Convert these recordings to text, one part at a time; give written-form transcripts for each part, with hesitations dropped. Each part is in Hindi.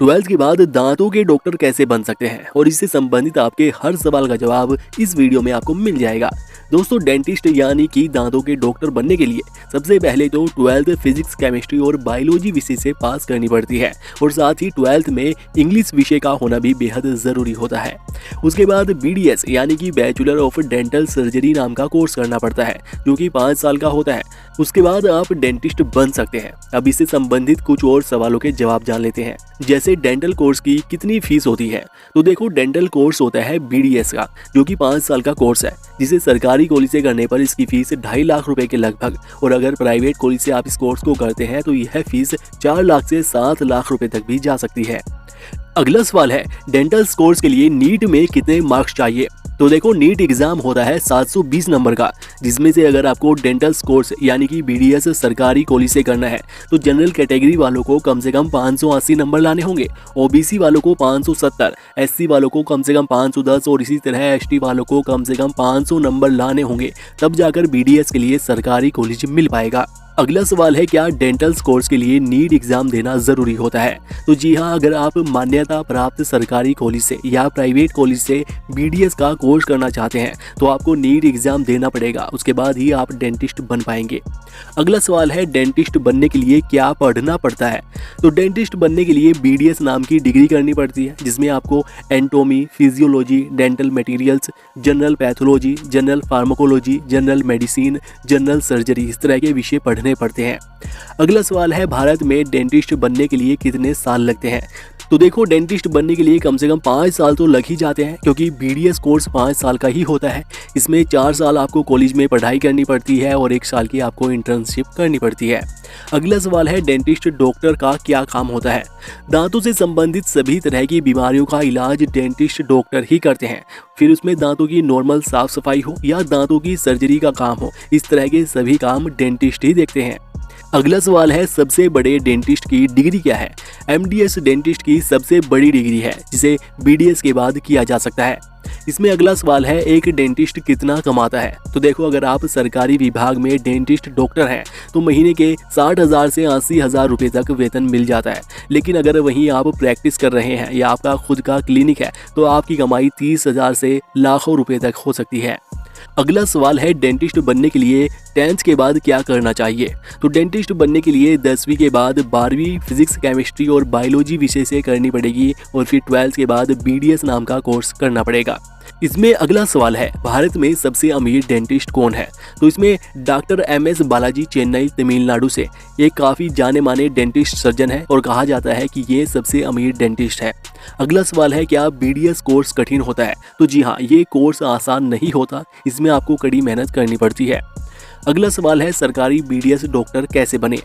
12th के बाद दांतों के डॉक्टर कैसे बन सकते हैं और इससे संबंधित आपके हर सवाल का जवाब इस वीडियो में आपको मिल जाएगा। दोस्तों, डेंटिस्ट यानी कि दांतों के डॉक्टर बनने के लिए सबसे पहले तो 12th फिजिक्स, केमिस्ट्री और बायोलॉजी विषय से पास करनी पड़ती है और साथ ही 12th में इंग्लिश विषय का होना भी बेहद ज़रूरी होता है। उसके बाद BDS यानी कि बैचलर ऑफ डेंटल सर्जरी नाम का कोर्स करना पड़ता है जो कि 5 साल का होता है। उसके बाद आप डेंटिस्ट बन सकते हैं। अब इससे संबंधित कुछ और सवालों के जवाब जान लेते हैं, जैसे डेंटल कोर्स की कितनी फीस होती है। तो देखो, डेंटल कोर्स होता है BDS का जो कि 5 साल का कोर्स है, जिसे सरकारी कॉलेज से करने पर इसकी फीस 2.5 लाख रुपए के लगभग, और अगर प्राइवेट कॉलेज से आप इस कोर्स को करते हैं तो यह फीस 4 लाख से 7 लाख रुपए तक भी जा सकती है। अगला सवाल है, डेंटल कोर्स के लिए नीट में कितने मार्क्स चाहिए। तो देखो, नीट एग्जाम होता है 720 नंबर का, जिसमें से अगर आपको डेंटल कोर्स यानी कि BDS सरकारी कॉलेज से करना है तो जनरल कैटेगरी वालों को कम से कम 580 नंबर लाने होंगे, OBC वालों को 570, SC वालों को कम से कम 510 और इसी तरह ST वालों को कम से कम 500 नंबर लाने होंगे, तब जाकर BDS के लिए सरकारी कॉलेज मिल पाएगा। अगला सवाल है, क्या डेंटल कोर्स के लिए नीट एग्जाम देना जरूरी होता है। तो जी हाँ, अगर आप मान्यता प्राप्त सरकारी कॉलेज से या प्राइवेट कॉलेज से BDS का कोर्स करना चाहते हैं तो आपको नीट एग्जाम देना पड़ेगा, उसके बाद ही आप डेंटिस्ट बन पाएंगे। अगला सवाल है, डेंटिस्ट बनने के लिए क्या पढ़ना पड़ता है। तो डेंटिस्ट बनने के लिए BDS नाम की डिग्री करनी पड़ती है, जिसमें आपको anatomy, physiology, dental materials, general pathology, general pharmacology, general medicine, general surgery, इस तरह के विषय पढ़ने पड़ते हैं। अगला सवाल है, भारत में डेंटिस्ट बनने के लिए कितने साल लगते हैं। तो देखो, डेंटिस्ट बनने के लिए कम से कम 5 साल तो लग ही जाते हैं, क्योंकि BDS कोर्स 5 साल का ही होता है। इसमें 4 साल आपको कॉलेज में पढ़ाई करनी पड़ती है और 1 साल की आपको इंटर्नशिप करनी पड़ती है। अगला सवाल है, डेंटिस्ट डॉक्टर का क्या काम होता है। दांतों से संबंधित सभी तरह की बीमारियों का इलाज डेंटिस्ट डॉक्टर ही करते हैं, फिर उसमें दांतों की नॉर्मल साफ सफाई हो या दांतों की सर्जरी का काम हो, इस तरह के सभी काम डेंटिस्ट ही देखते हैं। अगला सवाल है, सबसे बड़े डेंटिस्ट की डिग्री क्या है। MDS डेंटिस्ट की सबसे बड़ी डिग्री है, जिसे BDS के बाद किया जा सकता है। इसमें अगला सवाल है, एक डेंटिस्ट कितना कमाता है। तो देखो, अगर आप सरकारी विभाग में डेंटिस्ट डॉक्टर हैं तो महीने के 60,000 से 80,000 रुपये तक वेतन मिल जाता है। लेकिन अगर वहीं आप प्रैक्टिस कर रहे हैं या आपका खुद का क्लिनिक है तो आपकी कमाई 30,000 से लाखों रुपए तक हो सकती है। अगला सवाल है, डेंटिस्ट बनने के लिए 10th के बाद क्या करना चाहिए। तो डेंटिस्ट बनने के लिए 10वीं के बाद 12वीं फिजिक्स, केमिस्ट्री और बायोलॉजी विषय से करनी पड़ेगी और फिर 12th के बाद BDS नाम का कोर्स करना पड़ेगा। इसमें अगला सवाल है, भारत में सबसे अमीर डेंटिस्ट कौन है। तो इसमें डॉक्टर MS बालाजी चेन्नई तमिलनाडु से एक काफ़ी जाने माने डेंटिस्ट सर्जन है और कहा जाता है कि ये सबसे अमीर डेंटिस्ट है। अगला सवाल है, क्या BDS कोर्स कठिन होता है। तो जी हाँ, ये कोर्स आसान नहीं होता, इसमें आपको कड़ी मेहनत करनी पड़ती है। अगला सवाल है, सरकारी BDS डॉक्टर कैसे बने।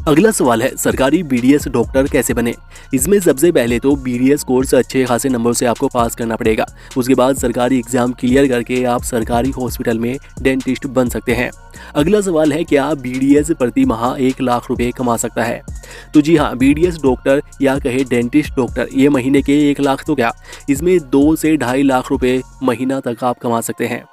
अगला सवाल है, सरकारी BDS डॉक्टर कैसे बने। इसमें सबसे पहले तो BDS कोर्स अच्छे खासे नंबर से आपको पास करना पड़ेगा। उसके बाद सरकारी एग्जाम क्लियर करके आप सरकारी हॉस्पिटल में डेंटिस्ट बन सकते हैं। अगला सवाल है, क्या BDS प्रति माह 1 लाख रुपए कमा सकता है। तो जी हाँ, BDS डॉक्टर या कहे डेंटिस्ट डॉक्टर ये महीने के 1 लाख तो क्या, इसमें 2 से 2.5 लाख रुपए महीना तक आप कमा सकते हैं।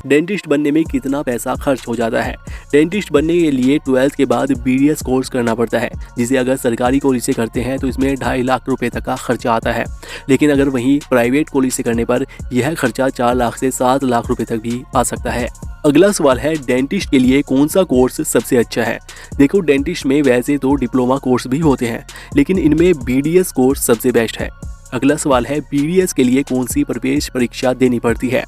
डेंटिस्ट बनने में कितना पैसा खर्च हो जाता है। डेंटिस्ट बनने के लिए 12th के बाद BDS कोर्स करना पड़ता है, जिसे अगर सरकारी कॉलेज से करते हैं तो इसमें 2.5 लाख रुपए तक का खर्चा आता है। लेकिन अगर वहीं प्राइवेट कॉलेज से करने पर यह खर्चा 4 लाख से 7 लाख रुपए तक भी आ सकता है। अगला सवाल है, डेंटिस्ट के लिए कौन सा कोर्स सबसे अच्छा है। देखो, डेंटिस्ट में वैसे तो डिप्लोमा कोर्स भी होते हैं, लेकिन इनमें BDS कोर्स सबसे बेस्ट है। अगला सवाल है, BDS के लिए कौन सी प्रवेश परीक्षा देनी पड़ती है।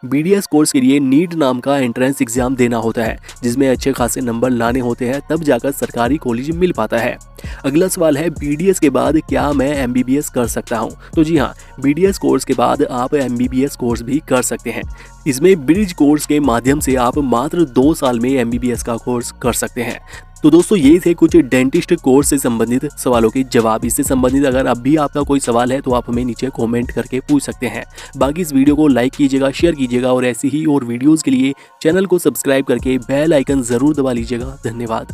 BDS कोर्स के लिए नीट नाम का एंट्रेंस एग्जाम देना होता है, जिसमें अच्छे खासे नंबर लाने होते हैं, तब जाकर सरकारी कॉलेज मिल पाता है। अगला सवाल है, BDS के बाद क्या मैं MBBS कर सकता हूं। तो जी हाँ, BDS कोर्स के बाद आप MBBS कोर्स भी कर सकते हैं। इसमें ब्रिज कोर्स के माध्यम से आप मात्र 2 साल में MBBS का कोर्स कर सकते हैं। तो दोस्तों, ये थे कुछ डेंटिस्ट कोर्स से संबंधित सवालों के जवाब। इससे संबंधित अगर अब भी आपका कोई सवाल है तो आप हमें नीचे कमेंट करके पूछ सकते हैं। बाकी इस वीडियो को लाइक कीजिएगा, शेयर कीजिएगा और ऐसी ही और वीडियोस के लिए चैनल को सब्सक्राइब करके बेल आइकन जरूर दबा लीजिएगा। धन्यवाद।